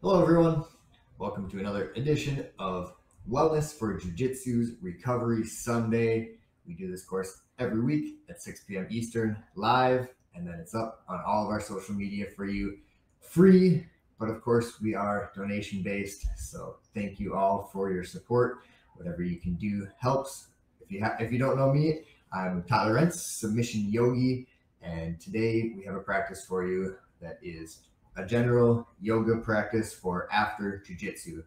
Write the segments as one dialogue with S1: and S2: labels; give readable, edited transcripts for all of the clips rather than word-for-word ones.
S1: Hello everyone, welcome to another edition of Wellness for Jiu-Jitsu's Recovery Sunday. We do this course every week at 6 p.m. Eastern live, and then it's up on all of our social media for you free, but of course we are donation based, so thank you all for your support. Whatever you can do helps. If you don't know me, I'm Tyler Rentz, submission yogi, and today we have a practice for you that is a general yoga practice for after jiu-jitsu.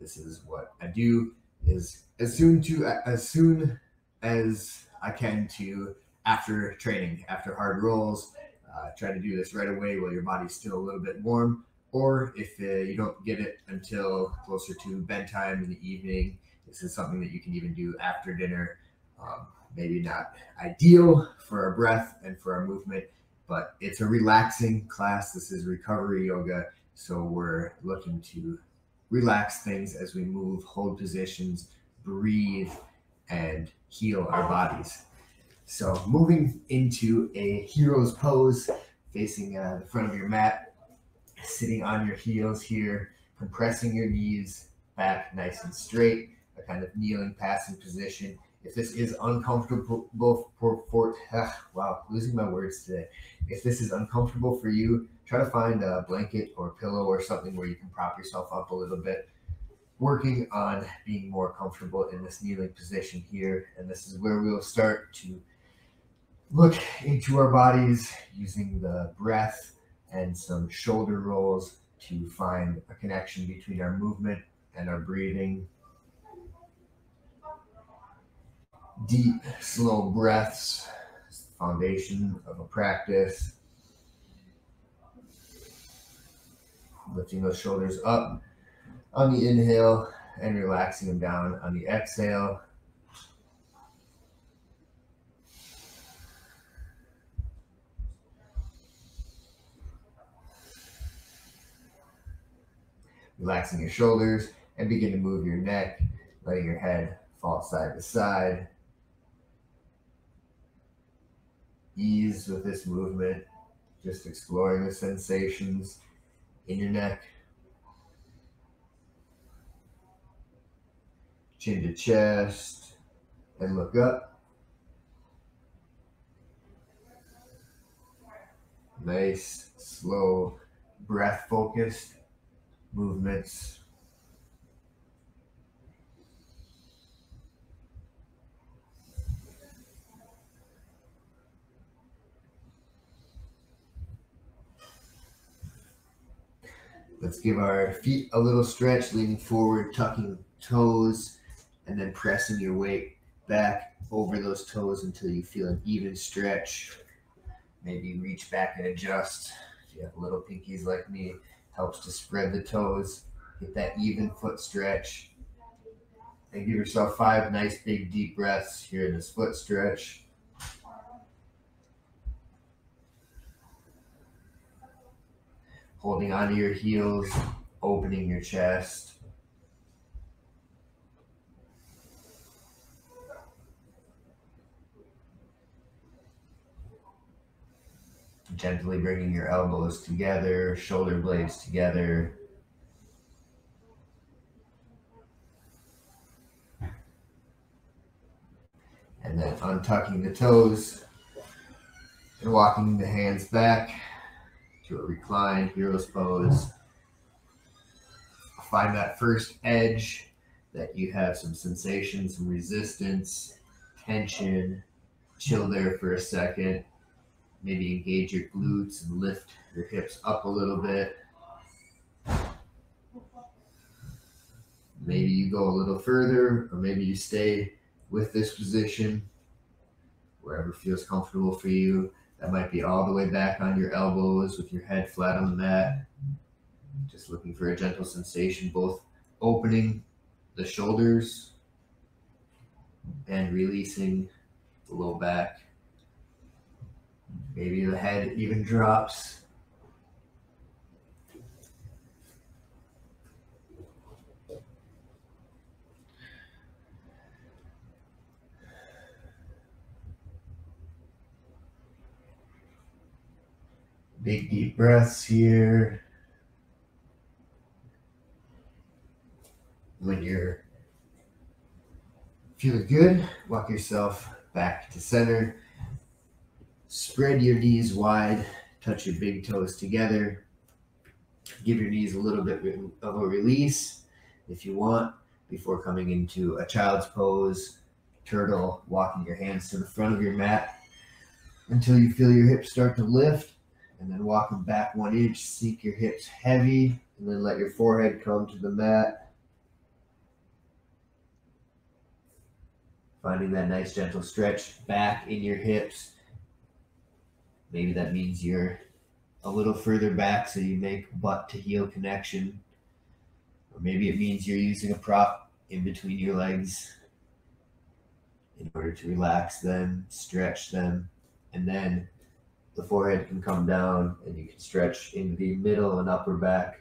S1: This is what I do is as soon as I can to after training, after hard rolls. Try to do this right away while your body's still a little bit warm, or if you don't get it until closer to bedtime in the evening, this is something that you can even do after dinner. Maybe not ideal for our breath and for our movement, but it's a relaxing class. This is recovery yoga, so we're looking to relax things as we move, hold positions, breathe, and heal our bodies. So moving into a hero's pose, facing the front of your mat, sitting on your heels here, compressing your knees back nice and straight, a kind of kneeling passing position. If this is uncomfortable losing my words today. If this is uncomfortable for you, try to find a blanket or pillow or something where you can prop yourself up a little bit. Working on being more comfortable in this kneeling position here. And this is where we'll start to look into our bodies using the breath and some shoulder rolls to find a connection between our movement and our breathing. Deep, slow breaths is the foundation of a practice. Lifting those shoulders up on the inhale and relaxing them down on the exhale. Relaxing your shoulders and begin to move your neck, letting your head fall side to side. Ease with this movement, just exploring the sensations in your neck. Chin to chest and look up. Nice, slow, breath-focused movements. Let's give our feet a little stretch, leaning forward, tucking toes, and then pressing your weight back over those toes until you feel an even stretch. Maybe reach back and adjust. If you have little pinkies like me, helps to spread the toes, get that even foot stretch. And give yourself 5 nice big deep breaths here in this foot stretch. Holding onto your heels, opening your chest. Gently bringing your elbows together, shoulder blades together. And then untucking the toes and walking the hands back to a reclined hero's pose. Find that first edge that you have some sensation, some resistance, tension. Chill there for a second. Maybe engage your glutes and lift your hips up a little bit. Maybe you go a little further, or maybe you stay with this position, wherever feels comfortable for you. That might be all the way back on your elbows with your head flat on the mat. Just looking for a gentle sensation, both opening the shoulders and releasing the low back. Maybe the head even drops. Big deep breaths here. When you're feeling good, walk yourself back to center. Spread your knees wide, touch your big toes together. Give your knees a little bit of a release if you want before coming into a child's pose, turtle, walking your hands to the front of your mat until you feel your hips start to lift, and then walk them back 1 inch, sink your hips heavy, and then let your forehead come to the mat. Finding that nice gentle stretch back in your hips. Maybe that means you're a little further back so you make butt to heel connection. Or maybe it means you're using a prop in between your legs in order to relax them, stretch them, and then the forehead can come down and you can stretch into the middle and upper back.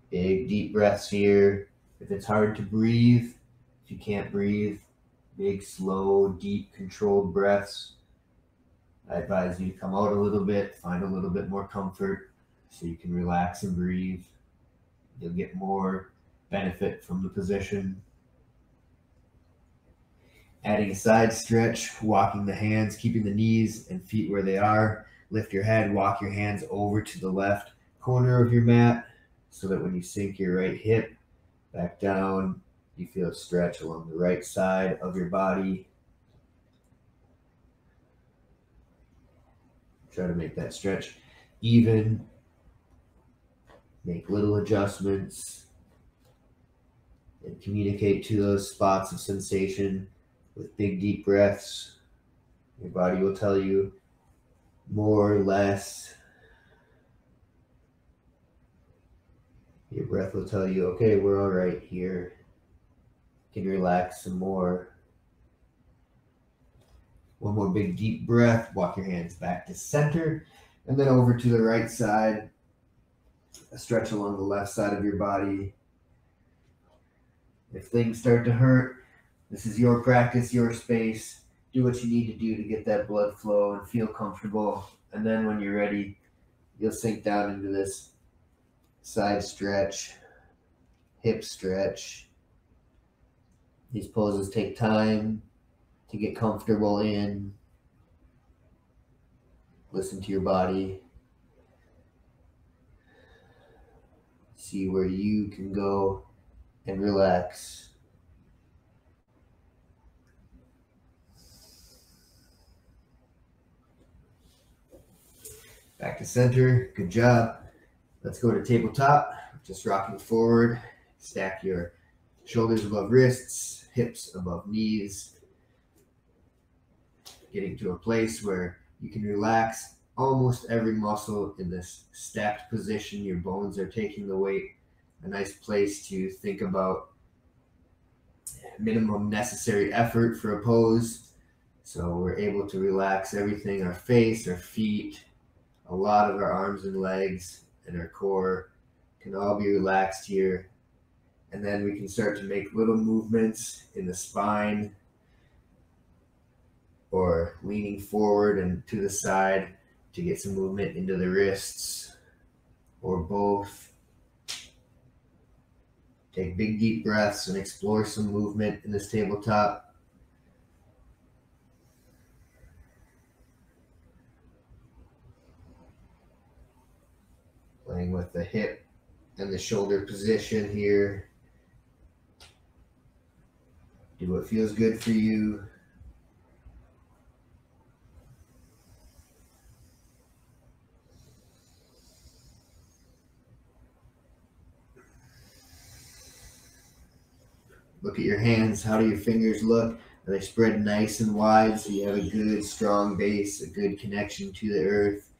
S1: Big deep breaths here. If it's hard to breathe, if you can't breathe, big, slow, deep, controlled breaths. I advise you to come out a little bit, find a little bit more comfort so you can relax and breathe. You'll get more benefit from the position. Adding a side stretch, walking the hands, keeping the knees and feet where they are. Lift your head, walk your hands over to the left corner of your mat so that when you sink your right hip back down, you feel a stretch along the right side of your body. Try to make that stretch even. Make little adjustments and communicate to those spots of sensation with big deep breaths. Your body will tell you more or less. Your breath will tell you, okay, we're all right here. You can relax some more. One more big deep breath. Walk your hands back to center and then over to the right side. A stretch along the left side of your body. If things start to hurt, this is your practice, your space. Do what you need to do to get that blood flow and feel comfortable. And then when you're ready, you'll sink down into this side stretch, hip stretch. These poses take time to get comfortable in. Listen to your body. See where you can go and relax. Back to center. Good job. Let's go to tabletop. Just rocking forward. Stack your shoulders above wrists, hips above knees. Getting to a place where you can relax almost every muscle in this stacked position. Your bones are taking the weight. A nice place to think about minimum necessary effort for a pose. So we're able to relax everything, our face, our feet, a lot of our arms and legs, and our core can all be relaxed here. And then we can start to make little movements in the spine or leaning forward and to the side to get some movement into the wrists or both. Take big deep breaths and explore some movement in this tabletop. Playing with the hip and the shoulder position here. Do what feels good for you. Look at your hands. How do your fingers look? Are they spread nice and wide so you have a good strong base, a good connection to the earth?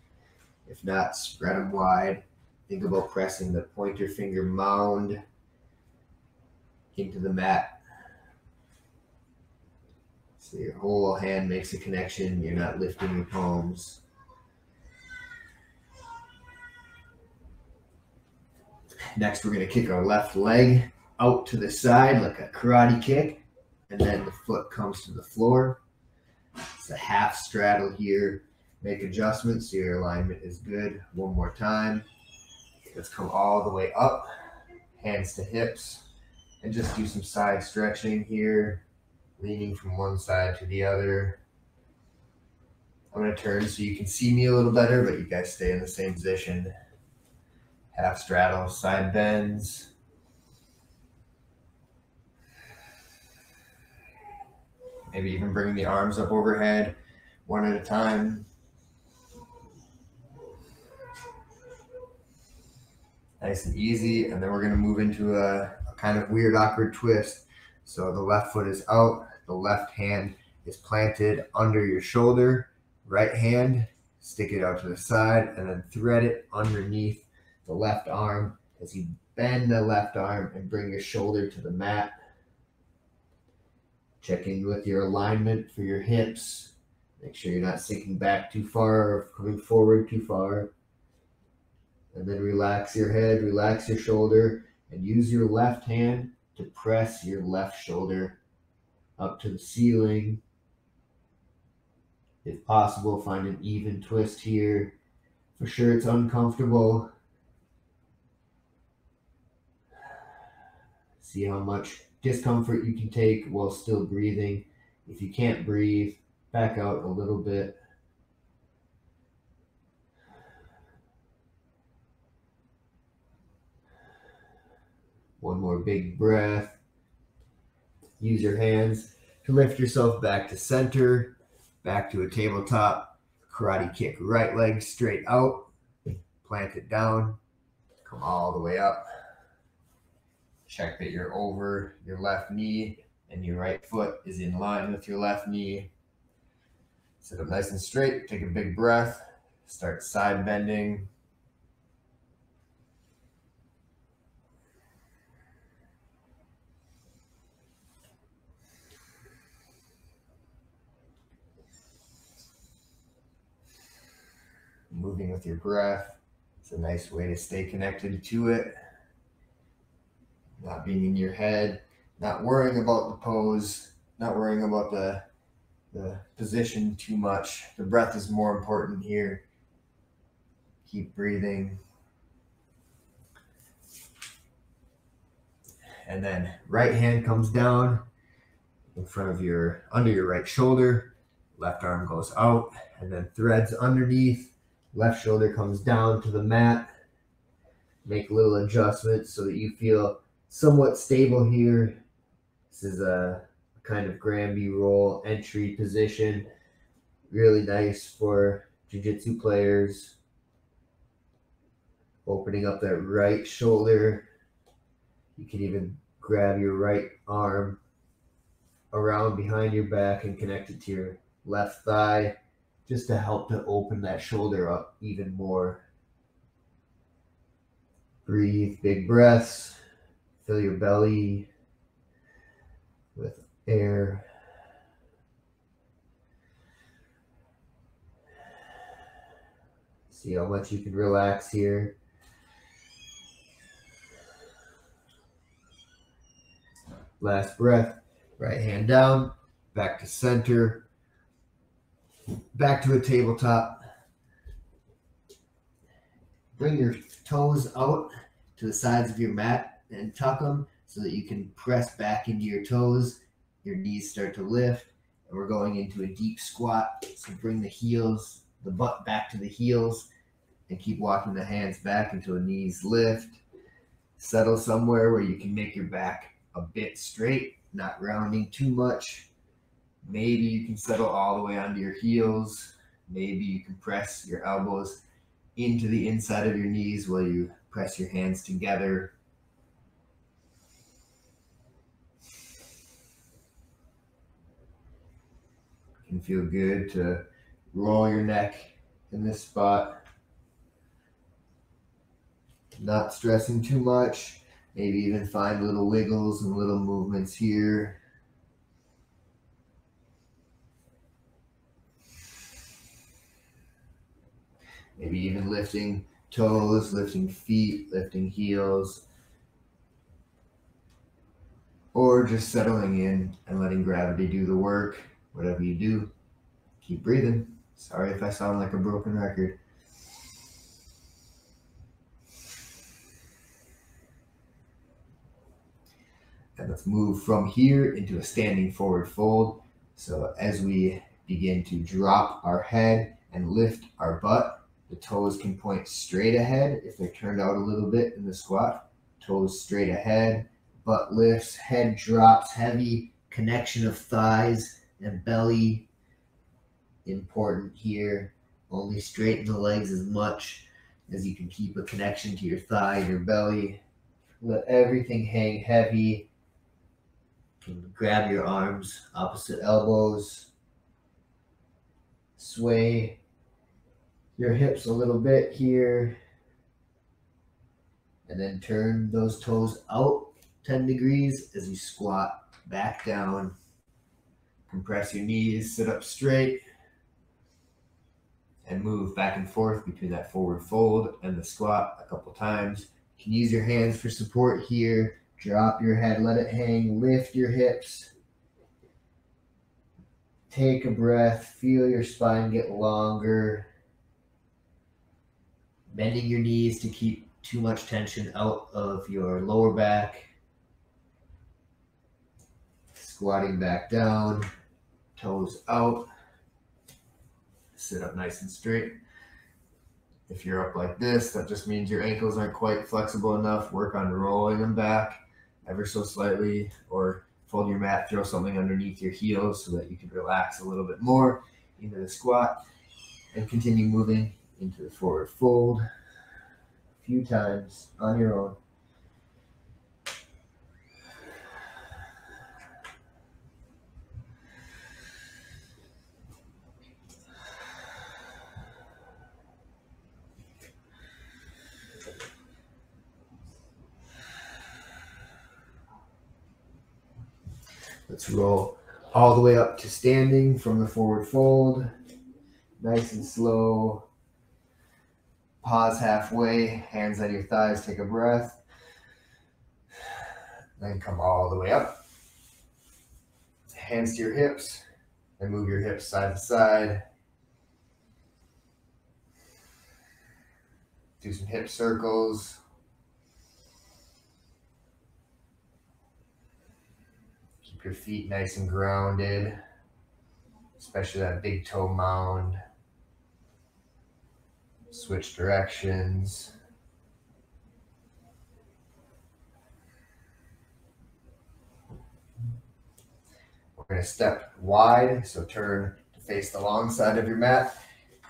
S1: If not, spread them wide. Think about pressing the pointer finger mound into the mat. So your whole hand makes a connection. You're not lifting your palms. Next, we're going to kick our left leg out to the side like a karate kick, and then the foot comes to the floor. It's a half straddle here. Make adjustments so your alignment is good. One more time. Let's come all the way up. hands to hips, and just do some side stretching here, leaning from one side to the other. I'm going to turn so you can see me a little better, but you guys stay in the same position. Half straddle, side bends. Maybe even bringing the arms up overhead, one at a time. Nice and easy. And then we're going to move into a kind of weird, awkward twist. So the left foot is out, the left hand is planted under your shoulder, right hand, stick it out to the side, and then thread it underneath the left arm as you bend the left arm and bring your shoulder to the mat. Check in with your alignment for your hips. Make sure you're not sinking back too far or coming forward too far. And then relax your head, relax your shoulder, and use your left hand to press your left shoulder up to the ceiling. If possible, find an even twist here. For sure it's uncomfortable. See how much discomfort you can take while still breathing. If you can't breathe, back out a little bit. One more big breath. Use your hands to lift yourself back to center, back to a tabletop. Karate kick, right leg straight out, plant it down, come all the way up. Check that you're over your left knee and your right foot is in line with your left knee. Sit up nice and straight, take a big breath, start side bending. Moving with your breath. It's a nice way to stay connected to it. Not being in your head, not worrying about the pose, not worrying about the position too much. The breath is more important here. Keep breathing. And then right hand comes down in front of under your right shoulder. Left arm goes out and then threads underneath. Left shoulder comes down to the mat. Make little adjustments so that you feel somewhat stable here. This is a kind of Granby roll entry position. Really nice for jiu-jitsu players. Opening up that right shoulder. You can even grab your right arm around behind your back and connect it to your left thigh, just to help to open that shoulder up even more. Breathe, big breaths. Fill your belly with air. See how much you can relax here. Last breath. Right hand down, back to center, back to a tabletop. Bring your toes out to the sides of your mat and tuck them so that you can press back into your toes. Your knees start to lift, and we're going into a deep squat. So bring the heels, the butt back to the heels, and keep walking the hands back until the knees lift. Settle somewhere where you can make your back a bit straight, not rounding too much. Maybe you can settle all the way onto your heels. Maybe you can press your elbows into the inside of your knees while you press your hands together. It can feel good to roll your neck in this spot. Not stressing too much. Maybe even find little wiggles and little movements here. Maybe even lifting toes, lifting feet, lifting heels. Or just settling in and letting gravity do the work. Whatever you do, keep breathing. Sorry if I sound like a broken record. And let's move from here into a standing forward fold. So as we begin to drop our head and lift our butt, the toes can point straight ahead if they're turned out a little bit in the squat. Toes straight ahead, butt lifts, head drops heavy, connection of thighs and belly. Important here. Only straighten the legs as much as you can keep a connection to your thigh, your belly. Let everything hang heavy. You can grab your arms, opposite elbows. Sway your hips a little bit here. And then turn those toes out 10 degrees as you squat back down. Compress your knees, sit up straight, and move back and forth between that forward fold and the squat a couple times. You can use your hands for support here. Drop your head, let it hang, lift your hips. Take a breath, feel your spine get longer. Bending your knees to keep too much tension out of your lower back. Squatting back down, toes out. Sit up nice and straight. If you're up like this, that just means your ankles aren't quite flexible enough. Work on rolling them back ever so slightly, or fold your mat, throw something underneath your heels so that you can relax a little bit more into the squat, and continue moving into the forward fold a few times on your own. Let's roll all the way up to standing from the forward fold. Nice and slow. Pause halfway, hands on your thighs, take a breath. Then come all the way up. Hands to your hips, and move your hips side to side. Do some hip circles. Keep your feet nice and grounded, especially that big toe mound. Switch directions. We're going to step wide, so turn to face the long side of your mat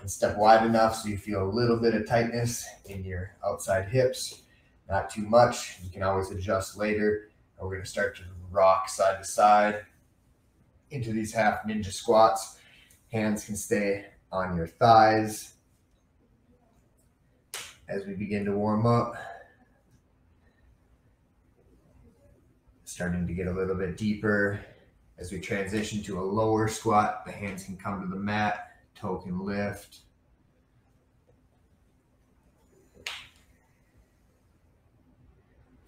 S1: and step wide enough so you feel a little bit of tightness in your outside hips. Not too much. You can always adjust later. And we're going to start to rock side to side into these half ninja squats. Hands can stay on your thighs as we begin to warm up. Starting to get a little bit deeper. As we transition to a lower squat, the hands can come to the mat, toe can lift.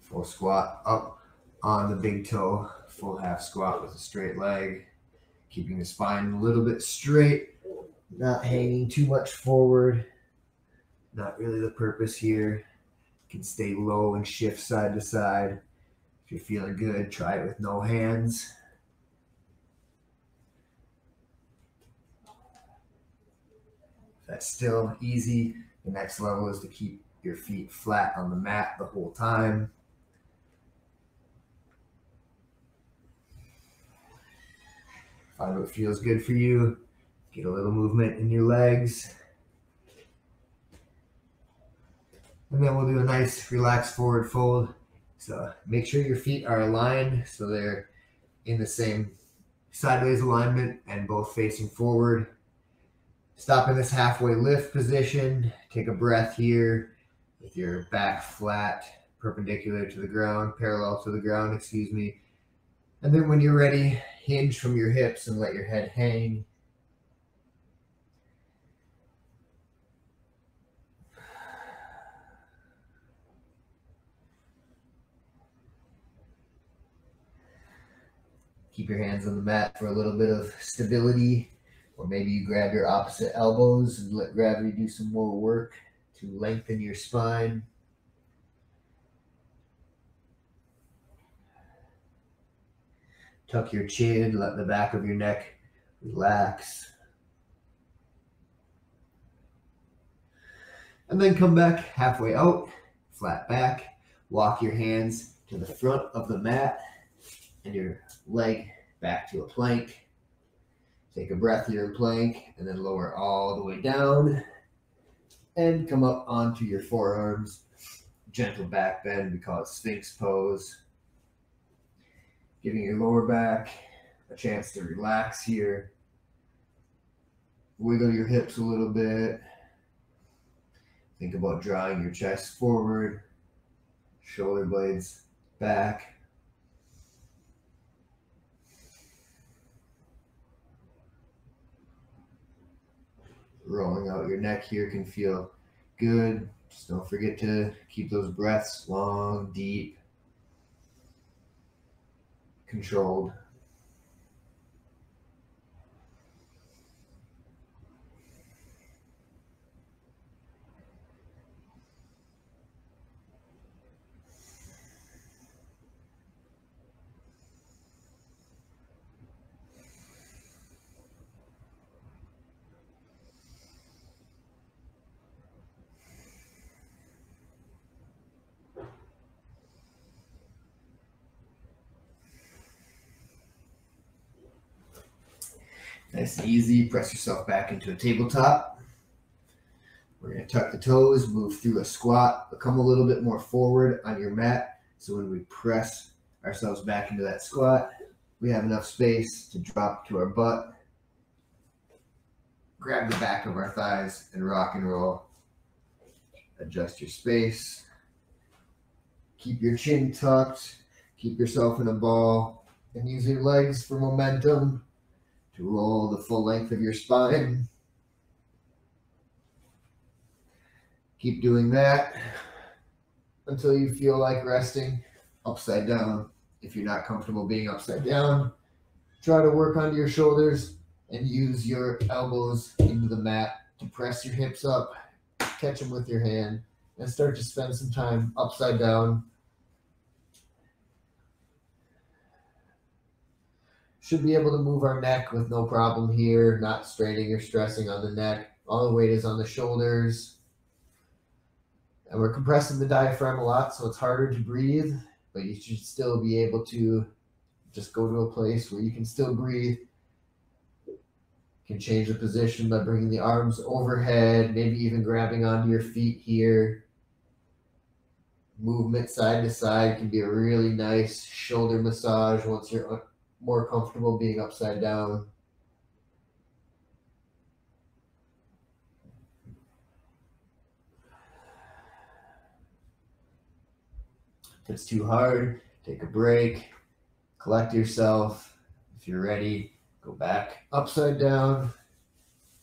S1: Full squat up on the big toe, full half squat with a straight leg, keeping the spine a little bit straight, not hanging too much forward. Not really the purpose here. You can stay low and shift side to side. If you're feeling good, try it with no hands. If that's still easy, the next level is to keep your feet flat on the mat the whole time. Find what feels good for you. Get a little movement in your legs. And then we'll do a nice relaxed forward fold. So make sure your feet are aligned so they're in the same sideways alignment and both facing forward. Stop in this halfway lift position. Take a breath here with your back flat, perpendicular to the ground, parallel to the ground, excuse me. And then when you're ready, hinge from your hips and let your head hang. Keep your hands on the mat for a little bit of stability, or maybe you grab your opposite elbows and let gravity do some more work to lengthen your spine. Tuck your chin, let the back of your neck relax. And then come back halfway out, flat back. Walk your hands to the front of the mat and your leg back to a plank. Take a breath here in plank and then lower all the way down and come up onto your forearms. Gentle back bend, we call it Sphinx pose. Giving your lower back a chance to relax here. Wiggle your hips a little bit. Think about drawing your chest forward, shoulder blades back. Rolling out your neck here can feel good. Just don't forget to keep those breaths long, deep, controlled. Nice and easy. Press yourself back into a tabletop. We're going to tuck the toes, move through a squat, but come a little bit more forward on your mat. So when we press ourselves back into that squat, we have enough space to drop to our butt. Grab the back of our thighs and rock and roll. Adjust your space. Keep your chin tucked. Keep yourself in a ball. And use your legs for momentum to roll the full length of your spine. Keep doing that until you feel like resting upside down. If you're not comfortable being upside down, try to work onto your shoulders and use your elbows into the mat to press your hips up, catch them with your hand, and start to spend some time upside down. Should be able to move our neck with no problem here, not straining or stressing on the neck. All the weight is on the shoulders. And we're compressing the diaphragm a lot, so it's harder to breathe, but you should still be able to just go to a place where you can still breathe. You can change the position by bringing the arms overhead, maybe even grabbing onto your feet here. Movement side to side can be a really nice shoulder massage once you're more comfortable being upside down. If it's too hard, take a break, collect yourself. If you're ready, go back upside down,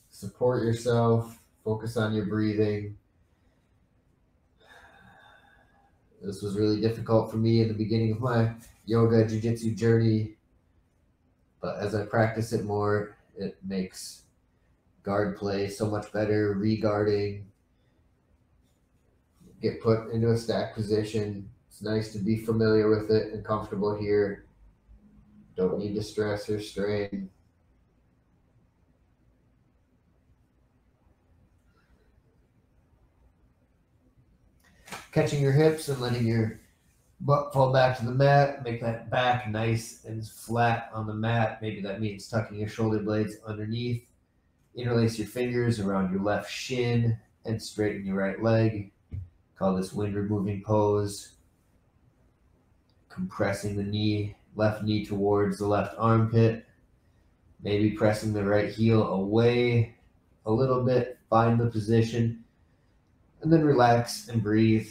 S1: support yourself, focus on your breathing. This was really difficult for me in the beginning of my yoga jiu-jitsu journey, but as I practice it more, it makes guard play so much better. Re-guarding, get put into a stack position. It's nice to be familiar with it and comfortable here. Don't need to stress or strain. Catching your hips and letting your butt fall back to the mat. Make that back nice and flat on the mat. Maybe that means tucking your shoulder blades underneath. Interlace your fingers around your left shin and straighten your right leg. Call this wind removing pose. Compressing the knee, left knee towards the left armpit. Maybe pressing the right heel away a little bit. Find the position. And then relax and breathe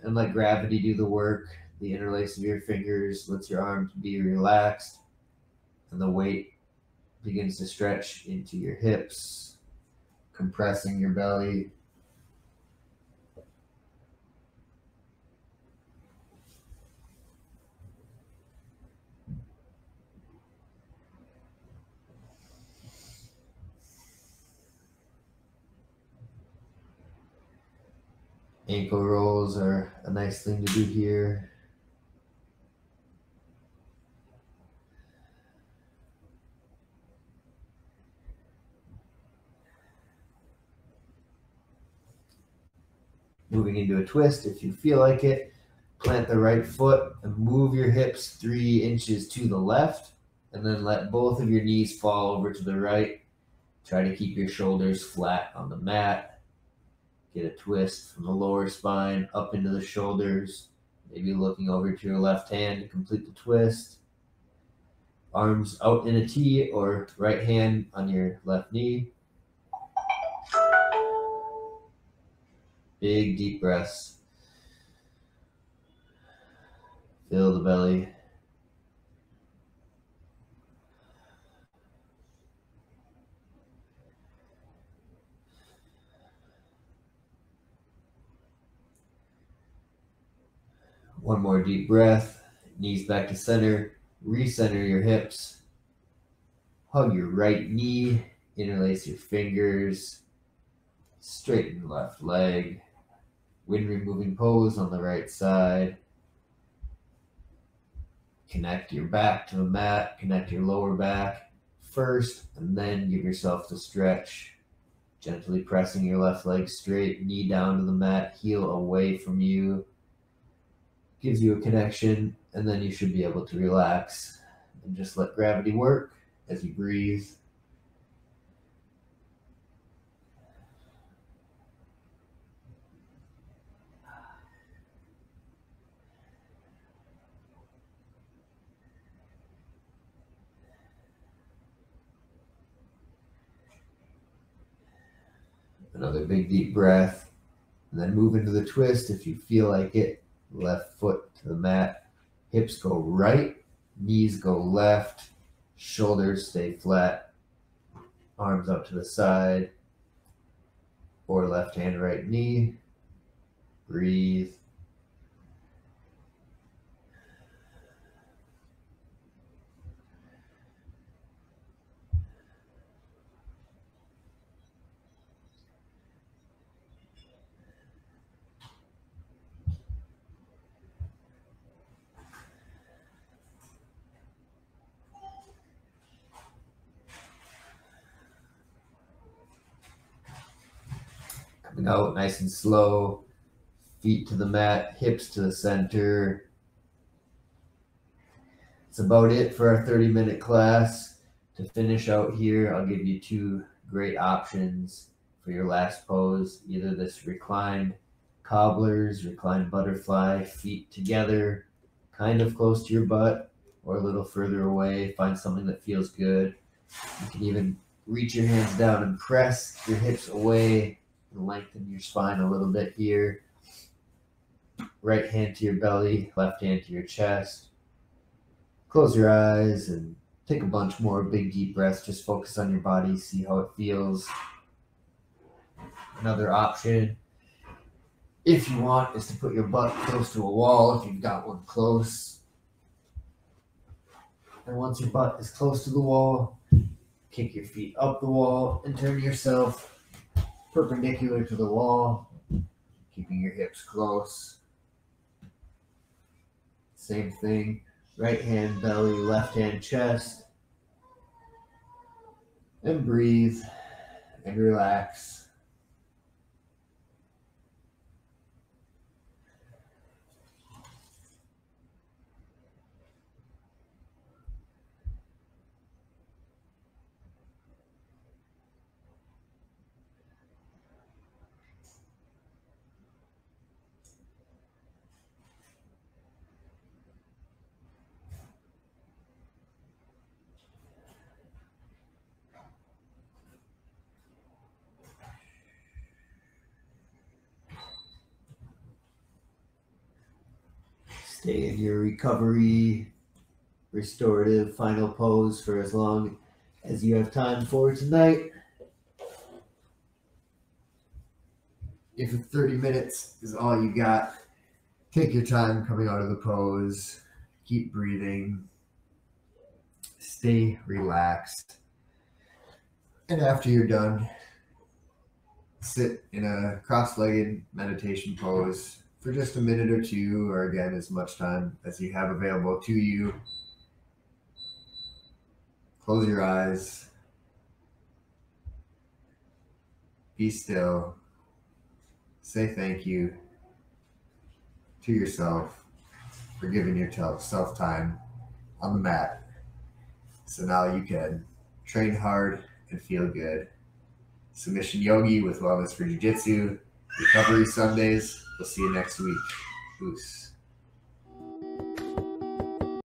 S1: and let gravity do the work. The interlace of your fingers lets your arms be relaxed, and the weight begins to stretch into your hips, compressing your belly. Ankle rolls are a nice thing to do here. Moving into a twist if you feel like it. Plant the right foot and move your hips 3 inches to the left, and then let both of your knees fall over to the right. Try to keep your shoulders flat on the mat. Get a twist from the lower spine up into the shoulders, maybe looking over to your left hand to complete the twist. Arms out in a T or right hand on your left knee. Big deep breaths. Fill the belly. One more deep breath. Knees back to center. Recenter your hips. Hug your right knee. Interlace your fingers. Straighten the left leg. Wind removing pose on the right side. Connect your back to the mat. Connect your lower back first, and then give yourself the stretch. Gently pressing your left leg straight, knee down to the mat, heel away from you. Gives you a connection, and then you should be able to relax and just let gravity work as you breathe. Another big deep breath, and then move into the twist if you feel like it. Left foot to the mat, hips go right, knees go left, shoulders stay flat, arms out to the side, or left hand, right knee. Breathe. Coming out nice and slow. Feet to the mat, hips to the center. That's about it for our 30-minute class. To finish out here, I'll give you 2 great options for your last pose. Either this reclined cobblers, reclined butterfly, feet together, kind of close to your butt, or a little further away. Find something that feels good. You can even reach your hands down and press your hips away and lengthen your spine a little bit here. Right hand to your belly, left hand to your chest. Close your eyes and take a bunch more big deep breaths. Just focus on your body, see how it feels. Another option, if you want, is to put your butt close to a wall if you've got one close. And once your butt is close to the wall, kick your feet up the wall and turn yourself perpendicular to the wall, keeping your hips close. Same thing, right hand belly, left hand chest. And breathe and relax. Stay in your recovery, restorative final pose for as long as you have time for tonight. If 30 minutes is all you got, take your time coming out of the pose. Keep breathing. Stay relaxed. And after you're done, sit in a cross-legged meditation pose for just a minute or two, or again, as much time as you have available to you. Close your eyes. Be still. say thank you to yourself for giving yourself time on the mat. So now you can train hard and feel good. Submission Yogi with Wellness for Jiu Jitsu. Recovery Sundays. We'll see you next week. Peace.